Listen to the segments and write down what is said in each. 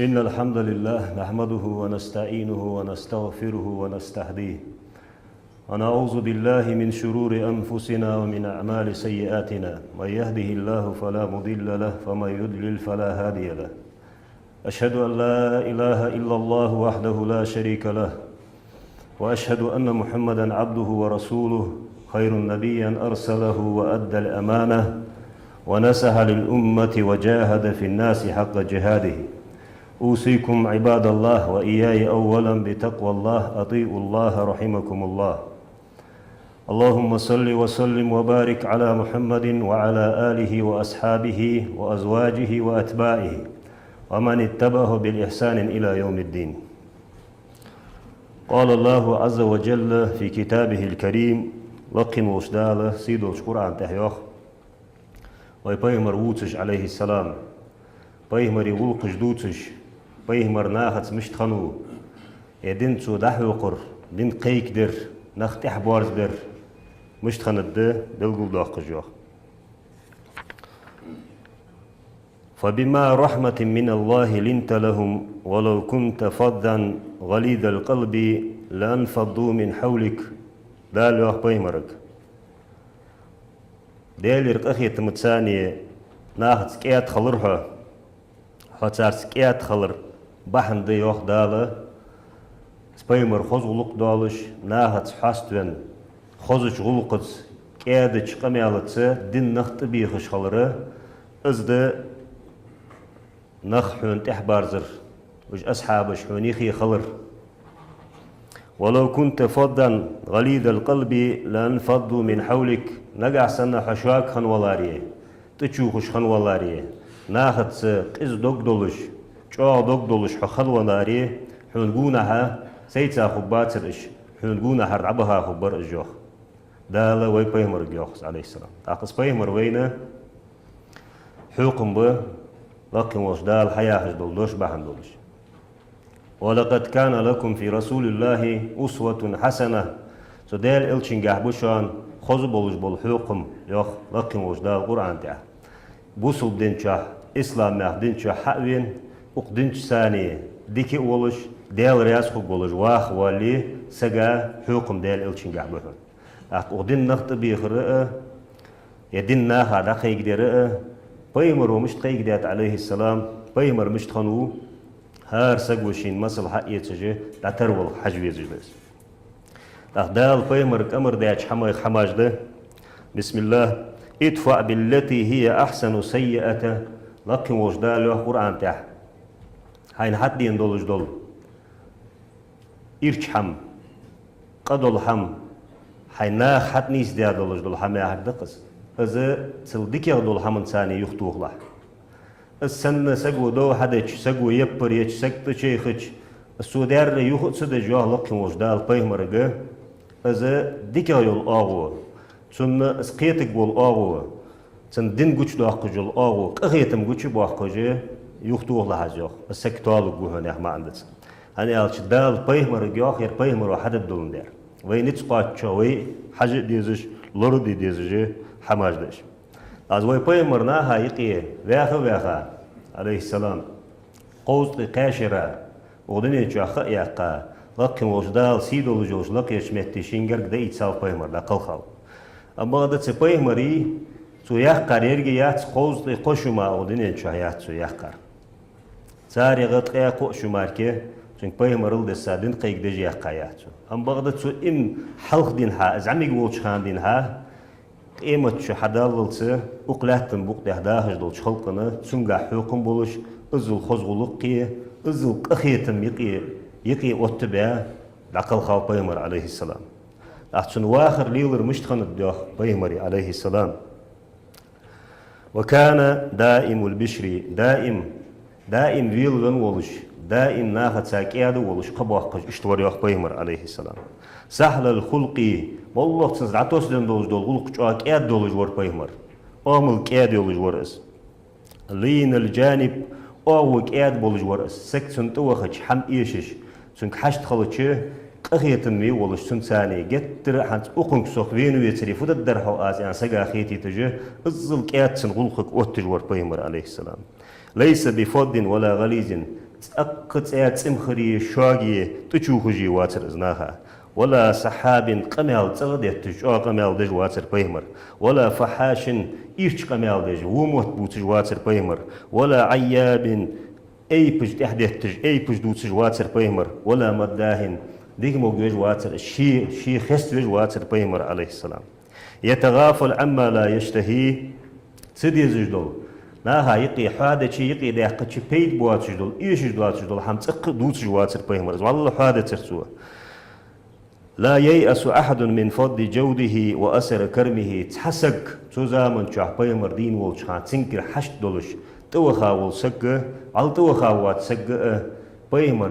إن الحمد لله نحمده ونستعينه ونستغفره ونستهديه ونعوذ بالله من شرور أنفسنا ومن أعمال سيئاتنا من يهده الله فلا مضل له ومن يضلل فلا هادي له أشهد أن لا إله إلا الله وحده لا شريك له وأشهد أن محمدا عبده ورسوله خير نبيا أرسله وأدى الأمانة ونصح للأمة وجاهد في الناس حق جهاده أوصيكم عباد الله وإياي أولا بتقوى الله أطيعوا الله رحمكم الله اللهم صل وسلم وبارك على محمد وعلى آله وأصحابه وأزواجه وأتباعه ومن اتبعه بالإحسان إلى يوم الدين. قال الله عز وجل في كتابه الكريم لقن وشدالة سيدو القرآن تحيوخ ويبيمر ووتش عليه السلام بيمر يغلق جدوتش بيمر ناخت مشتخنو يدين تو دحوقر دين قيك در نختح بارز در مشتخند دلقل داق جوخ فبما رحمة من الله لنت لهم ولو كنت فظا غليظ القلب لانفضوا من حولك دال يوخ بيمرك ديل رقخي تمتساني ناخد سكيات خلرها حتار سكيات خلر بحن دي يوخ دالا سبيمر خوز غلق دالش ناخد حاستوين خوزش غلقت كيادش قميالتسا دين نخت بيخش خلره ازده نخ حون تحبارزر وش أصحابش حونيخي خلر ولو كنت فظا غليظ القلب لانفضوا من حولك نقع سنة حشواك خنوالاريه تشوخش خنوالاريه ناخد قز دوك دولش چوع دوك دولش خنوالاريه حونقونها سيتسا خباترش حونقونها رعبها خبر الجوخ دالا وي بيمر جوخ عليه السلام تاقص بيمر وينا حوقم به لكن وش دال حياة دولش بحن دولش ولقد كان لكم في رسول الله أسوة حسنة سدال إلشين جحبوشان خوز بولش بول حوقم يوخ لكن وش دال قرآن تاع بوصل دينشا إسلام دينشا حقوين أقدنش ثانية ديكي أولش دال رياس خوك بولش واخ والي سجا حوقم دال إلشين جحبوشان أقدن نخت بيخرق يدين ناخا دقيق درق بيمر ومش قيقدات عليه السلام بيمر مش تخنو هار سقوشين مصل حقية تجي تعترول حجوية جلس دال بيمر كمر داش حماج ده بسم الله ادفع بالتي هي أحسن سيئة لكن وجدال له قرآن تاع هاين حد يندولج دول إرش حم قدول حم هاينا حد نيس ديا دولج دول حم يا دقس إذا تلديك يغدول حمن ثاني يختوه له السنة سقو دو حدش سقو يبر يش سقط شيخش السودار يخد سد جواه لكن وجدال بيمرجع إذا ديك يول آغو تون اسقيتك بول آغو تون دين قش داق جول آغو كهيتم قش باق جه يختوه له جواه السكتالو جوه نه ما عندس أنا ألش دال بيمرجع خير بيمر واحد الدون دار وين يتسقط شوي حاجة ديزش لورد ديزج حماج دش از وی پیمرنا هایقیه ویخا علیه السلام قوز قاشرة وغدني جاخا يقا لكن وجدال سيدو جوش لقيش متي شينجر دا يتساو پیمر دا قلخاو اما غدا تي پیمري تو يقار يرگي يات قوز قوشما وغدني جا يات تو يقار تاري غد قيا قوشمار كي چون پیمرل دسا دين قيق دجي يقا ياتو اما غدا تو ام حلق دين ها ازعمي قوش خان دين ها قيمة شو حداللتي أقلاتن بوق دهداهج دول خلقنا تسنجا حكم بولش أزل خزغلقي أزل أخيتم يقي وتبع لقل خاو بيمر عليه السلام أحسن واخر ليلر مشتخن الدوخ بيمري عليه السلام وكان دائم البشري دائم ويلغن ولش دائم ناخد ساكياد ولش قبوح اشتور يوخ بيمر عليه السلام سهل الخلقي والله تنزعتوس دين دولج دول غلق جوا كياد دولج ور بيمر أمل كياد دولج ورس لين الجانب أو كياد بولج ورس سكتن توخش حم إيشش سنك حشت خلتش قخيتن مي ولش سن ثاني جتر حنت أقنك سوق وين ويتري فود الدرحو آز يعني سجا خيتي تجه الزل كياد سن غلقك أوتج ور بيمر عليه السلام ليس بفض ولا غليظ أقص أمخري شاقي تشوخجي واتر إزناها ولا سحاب قمال تغديت أو قمال دج واتر بيمر ولا فحاش إيش قمال دج وموت بوتج واتر بيمر ولا عياب أي بج تحدث أي بج دوتج واتر بيمر ولا مداهن ديك موجود واتر شي خست واتر بيمر عليه السلام يتغافل عما لا يشتهي تدي زجدل ناها يقي حادة شي يقي داقة شي بيت بوات جدول إيش جدول جدول هم تق دوت جواتر بيمر والله حادة ترسوه لا ييأس أحد من فضل جوده وأسر كرمه تحسك تزامن شح بيمر دين والشان تنكر حشد دولش توخا والسق على توخا واتسق بيمر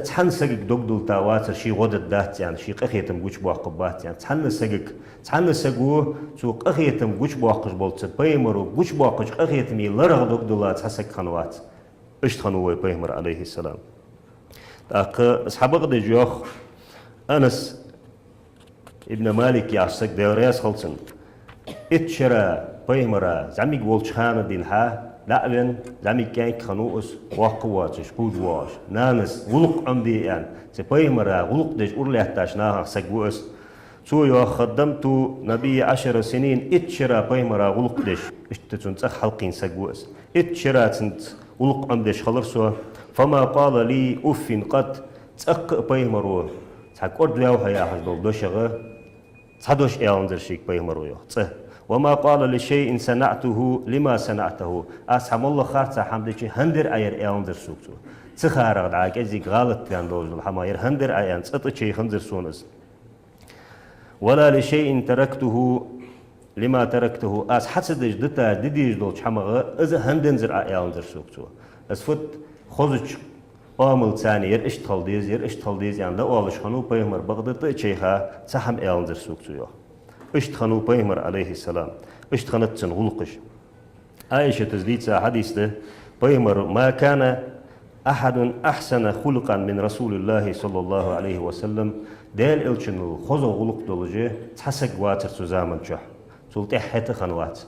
تحنسق دقدل تاواتر شي غدد دات يعني شي قخيتم قوش بواقبات يعني تحنسقو سو قخيتم قوش بواقش بولت بيمر وقوش بواقش قخيتم يلرغ دقدلات تحسق خنوات اشت خنوه بيمر عليه السلام تاق اصحاب غدي جوخ أنس ابن مالك يعصق دوريس خلصن اتشرا بيمرا زميق والشخان دين ها لعبن زميق كان خنوس وقواتش قودواش نانس غلق عمدي يعني بيمرا غلق دج أرليحتاش ناها سقوس سو خدمت نبي 10 سنين اتشرا بيمرا غلق دج اشتتون تخ حلقين سقوس اتشرا تنت غلق عمدش خلرسو فما قال لي أف قد تق بيمرو تقول له يا حزب دوشغه تدوش ايلندر شيك بيمرو وما قال لشيء صنعته لما صنعته اسحم الله خارت حمدك هندر اير ايلندر سوكتو تخارغ داك ازيك غلط كان دوز الحماير هندر ايان تطشي خنزر سونس ولا لشيء تركته لما تركته اس حسدج دتا دديج دول حمغه از هندنزر ايلندر سوكتو اسفت خوزج آمل ثاني اشتغل ديز يعني لا أولش خنو بيمر بغداد شيخا سحم إيلندر سوكتوه اشتخنو بيمر عليه السلام اشتخنت غلقش عائشة تزليت حديث ده بيمر ما كان أحد أحسن خلقا من رسول الله صلى الله عليه وسلم دال إلشنو خزو غلق دولجه تحسق واتر سوزامن شح سلطة حتى خنوات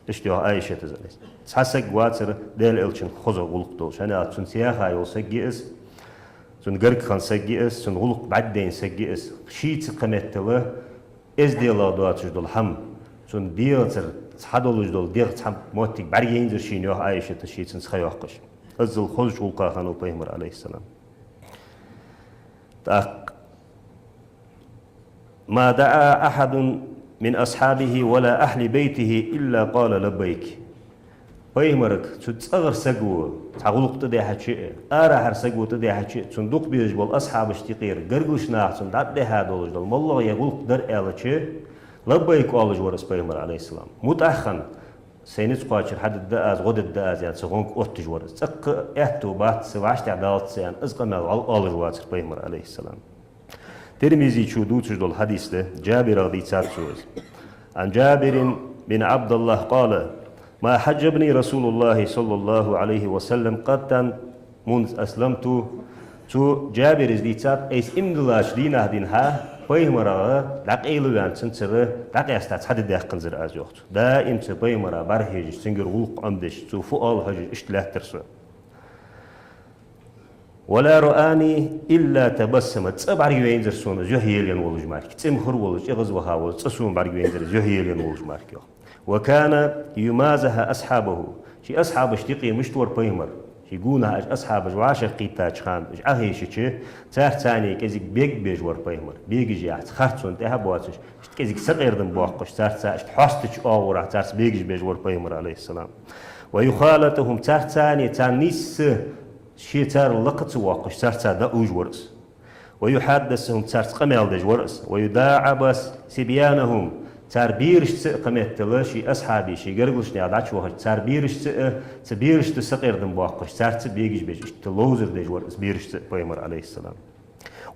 اشتيو عائشة تزليت تحسق واتر دال إلشن خزو غلق دولش أنا تون سياخا يو سجيس تون غرق خان سجيس تون غلق بعدين سجيس شيت قمتله إز ديلا دواتش دول هم تون ديلتر تحدولج دول ديل تحم موتك بريين درشين يو عائشة تشيت سنسخيوقش أزل خزج غلقا خانو بيمر عليه السلام ما دعا أحد من أصحابه ولا أهل بيته إلا قال لبيك بيمرك تتصغر سقو تغلق تدي حشي هر سقو تدي حشي صندوق بيج بول أصحاب اشتقير قرقوش ناحسن دعد هذا دولج دول والله يغلق در آلتشي لبيك قالج ورس بيمر عليه السلام متأخن سينيت قاشر حد الدأز غد الدأز يعني سغونك أوتج ورس تق احتو بات سواش تعدالت سيان ازقمال قالج ورس بيمر عليه السلام ترمزي شودوتش دول حديث ده جابر رضي تارسوز عن جابر بن عبد الله قال ما حجبني رسول الله صلى الله عليه وسلم قد منذ أسلمت تو جابر رضي تار ايس امدلاش دينه دينها بيمرا دقيلو يعني سنسر دقي استات حد داخل زر از يوقت دائم بيمرا برهج سنجر ولق امدش تو فؤال هج اشتلاه ترسو ولا رآني إلا تبسمت صبر ينزر سون جهيلين ولج مارك تمخر ولج إغز وهاول تصوم بار ينزر جهيلين ولج مارك وكان يمازها أصحابه شي أصحاب اشتقي مشتور بيمر شي قونا أصحاب جواش قيتاج خان أهيش شي تار ثاني كزيك بيج ور بيمر بيج جيات خرطون تهبواتش كزيك سقيردن بوقش تار ثاش حاستش أورا تار بيج ور بيمر عليه السلام ويخالطهم تار ثاني تانيس شيتار لقت واقش تار دا اوج ورس ويحدثهم تار قمال دج ورس ويداعب سبيانهم تار بيرش قمت لشي اصحابي شي قرقلش ناداش وهج تار بيرش تسقير دم واقش تار بيجش بيج تلوزر دج ورس بيرش بيمر عليه السلام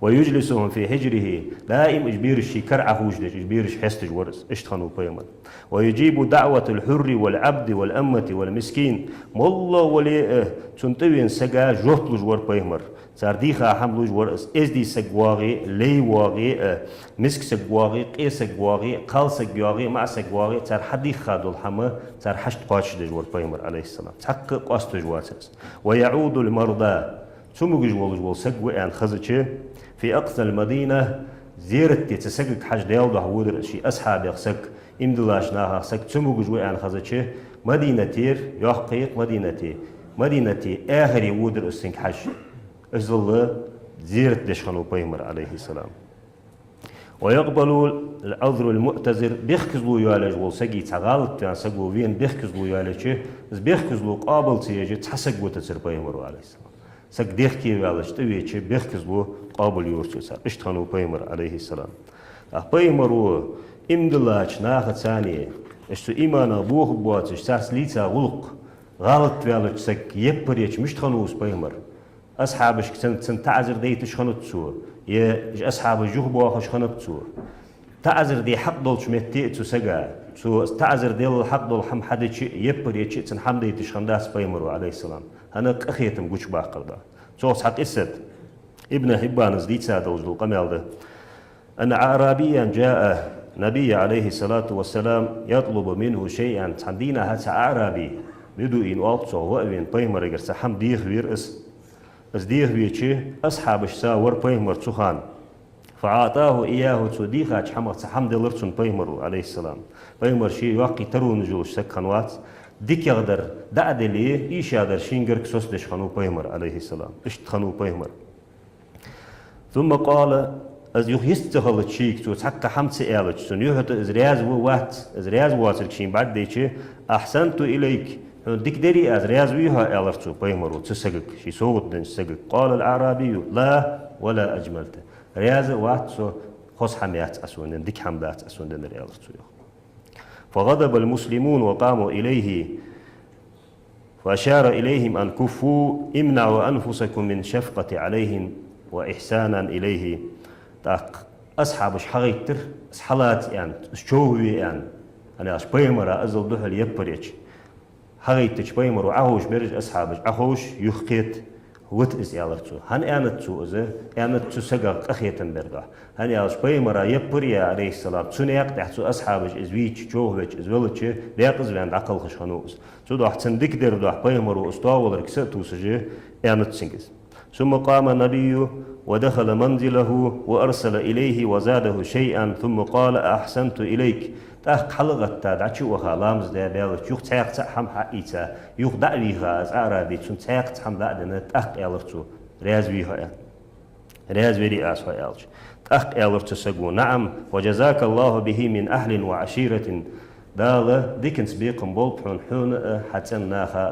ويجلسهم في حجره دائم إجبير الشيكر عهوجدج إجبيرش حستج ورس اشتخنوا بيمر ويجيب دعوة الحر والعبد والأمة والمسكين والله ولي تنتوين سجا جوتلج ور بيمر سارديخا حملوج ورس ازدي سجواغي لي واغي مسك سجواغي قيس سجواغي قال سجواغي مع سجواغي تار حديخا دول حما تار حشت قاشدج ور بيمر عليه السلام تحقق قاستج واسس ويعود المرضى سموج جول سجوا ان خزتش في أقصى المدينة زيرت تسجق حج ديال ده ودر شيء أصحاب يخسق إمدلاش ناها سق تسمو جوي عن خزتشة مدينة تير يحقيق مدينة آخر ودر السنك حج أزل زيرت دشخنو بيمر عليه السلام ويقبل العذر المؤتزر بيخكزلو يالج والسقي تغالط يعني سقو وين بيخكزلو يالج بيخكزلو قابل تيجي تحسق وتسر بيمر عليه السلام سق ديخكي يالج تويتش بيخكزلو قابل يورتسر اشتخنو بيمر عليه السلام بيمرو إمدلاش ناخد ثانية اشتو إيمانا بوخ بواتش ساس ليتا غلق غلط يالج سق يبريتش مش تخنوس بيمر أصحابش كنت تعذر دي تشخنت سور يا أصحاب الجهبوا خشخنت سور تعذر دي حق دول شمتي تسجع سو تعذر دي الحق دول حم حد شيء يبريتش تنحم دي تشخنداس بيمرو عليه السلام أنا أخيتم قش باقر ده سو حق إسد ابن حبان زديت سادة وجدو قمال ده أن أعرابيا جاء نبي عليه الصلاة والسلام يطلب منه شيئا تحدينا هات أعرابي بدو إن ألتصو وأبين بيمر يقرس حم ديخ ويرأس أزديه بيتشي أصحاب الشسا ور بيمر تسخان فعطاه إياه توديخاش حمد لرسون بيمر عليه السلام بيمر شي واقي ترون جوش سكنوات ديك يقدر دعد لي إيش يقدر شينجر كسوس دش خنو بيمر عليه السلام إشت خنو بيمر ثم قال از يخ يستغل تشيك تو تحقق حمد سئالك سن يهت إزرياز واتر كشين بعد ديتشي أحسنت إليك ديك ديري از رياز ويها الرتو بيمرو تسجق شي صوت دن سجق قال الأعرابي لا ولا أجملت رياز واتسو خص حميات أسون ديك حمدات أسون دن الرتو فغضب المسلمون وقاموا إليه فأشار إليهم أن كفوا امنعوا أنفسكم من شفقة عليهم وإحسانا إليه تاق أصحاب حغيتر أصحالات يعني شوهي يعني أنا أش بيمرا أزل دهل يبريتش حغيتش بيمرو عهوش برج أصحابش عهوش يخيت وت إز يالرتو هن أنتو إذا أنتو سجق أخيتن برجع هن يالش بيمرا يبريا عليه السلام تونيق تحتو أصحابش إزويتش جوهش إزولتش بيقز بين عقل خشخنوس تودو أحسن دكتور دو بيمرو أستوى ركساتو سجى أنتسنجز ثم قام النبي ودخل منزله وأرسل إليه وزاده شيئا ثم قال أحسنت إليك تأخ حلقة تدعشي وخالامز ده بيالك يوخ تاق تحم حقيتا يوخ دعويها از أعرابي تون تاق تحم دعدنا تأخ يالرتو رياز بيها رياز بيري آسوا يالج تأخ يالرتو سقو نعم وجزاك الله به من أهل وعشيرة دال ديكنس بيقم بولبحون حون حتى ناخا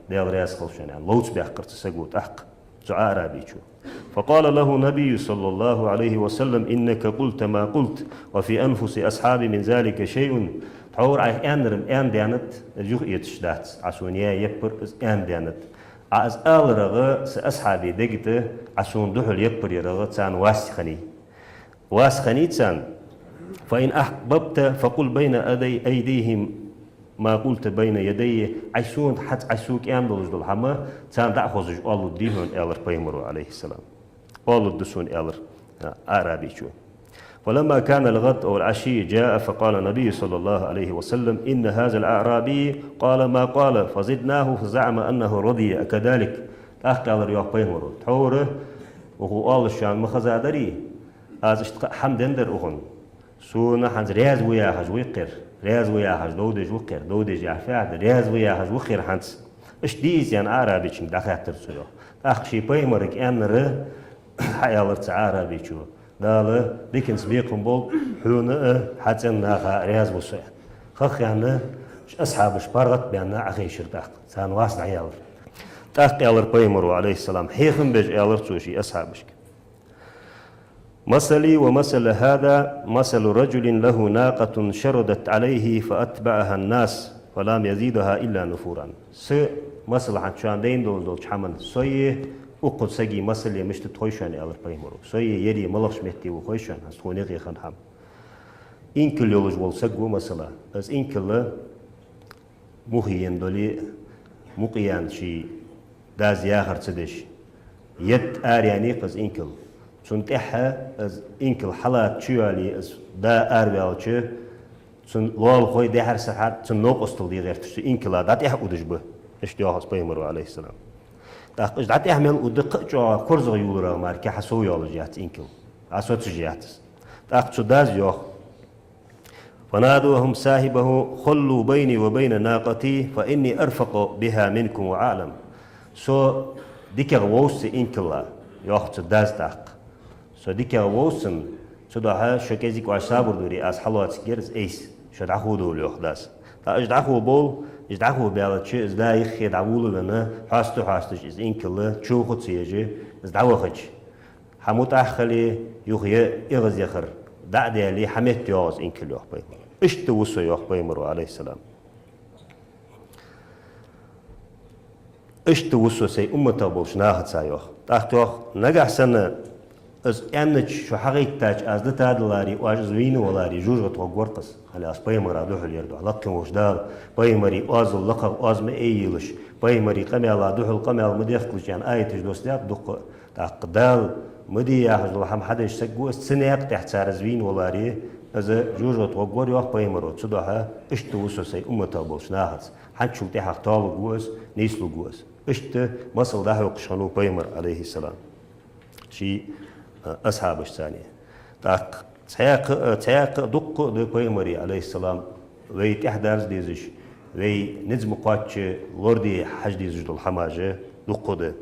دال رياز خلشان يعني لوت بيحقر تسقو تأخ عربي فقال له النبي صلى الله عليه وسلم إنك قلت ما قلت وفي أنفس أصحابي من ذلك شيء تعور أن دانت الجوخ يتشدات عسونيا يبر أن دانت عز آل رغا سأصحابي دقت عسون دحل يبر يرغا تان واسخني تان فإن أحببت فقل بين أيديهم ما قلت بين يدي عيسون حتى عيسوك يامدلج دول حما تان دعخوزج أولو ديهون إلر بيمرو عليه السلام أولو دسون إلر عربي شو ولما كان الغد أو العشي جاء فقال النبي صلى الله عليه وسلم إن هذا الأعرابي قال ما قال فزدناه فزعم أنه رضي كذلك أحكى على رياح بيمرو تحوره وهو قال الشام مخزادري از حمدندر أخن سونا حنز رياز ويا هج ويقر رياز ويا هج دودج وقر دودج يعفاد رياز ويا هج وخير حنز اش ديز يعني عربي شن دخاتر سويا أخشي بيمرك أن ر حيالرت عربي شو دال ديكنس بيقم بول حون حتى ناخا رياز وسويا خخ يعني أصحاب شبارغت بأن أخي شرطاق سان واسع عيالر تاق يالر بيمرو عليه السلام حيخن بيج يالر توشي أصحابش مثلي ومثل هذا مثل رجل له ناقة شردت عليه فأتبعها الناس فلم يزيدها إلا نفورا مثل عن شاندين دول حمن سويه وقد سجي مسألة مش تتويشان على البيمرو سوي يري ملخش مهتي وخويشان هستوني غي خنهم إن كل يولج والسجو مثلا از إن كل مهين دولي مقيان شي داز ياخر تدش يد آرياني قز إن كل سنت إحها از إن كل حالات شوالي از دا آربيالشة سن لول خوي ده هر ساعات سن نوق استلدي غير تشتي إن كلا دات إح ودش به اشتياهس بيمرو عليه السلام تاقش دات إحمل ودق جوا كرز غيورا ماركي حسو يولجيات إن كل عسوت سجياتس تاقش داز يوخ فنادوهم صاحبه خلوا بيني وبين ناقتي فإني أرفق بها منكم وأعلم سو ديكا غوص إن كلا يوخ داز تاق سو ديكا غوصن سو ده شكيزيك وعشابر دوري أس حلوات جرز إيس شو دعوه دول يوخ داس تا إجدعوه بول إجدعوه بيالتش إز دا يخي دعوه لنا حاستش إز إن كلا شو خد سيجي إز دعوه خدش حموت أخلي يوخي إغز يخر دعدي لي حميت يوز إن كل يوخ بيمر إشت وصو يوخ بيمر عليه السلام إشت وصو سي أمتا بولش ناخد سا يوخ تاخت يوخ نجح سنة از أنج شو حقيقة تاج از دتا دلاري واج زوينو ولاري جوجت وقورقس على أس بيمر عدوح اليردو لكن وش دال بيمري أزل لقب أزم أيلش بيمري قمي على دوح القمي مديخلش يعني آية تجدوس دق تاقدال مدي ياخذ لحم حدا يشتقو السنة تحت سعر زوين ولاري إذا جوجت وقور يوخ بيمرو تصدوها إشت وصو سي أمتا بولش ناخد حنشو تحق طالو جوز نيسلو جوز إشت مصل ده يقشنو بيمر عليه السلام شي أصحاب الثانية تاق تاق دق دو بيمري عليه السلام وي تحدارز ديزش وي نزم قاتش لوردي حج ديزش دول حماجة دق ده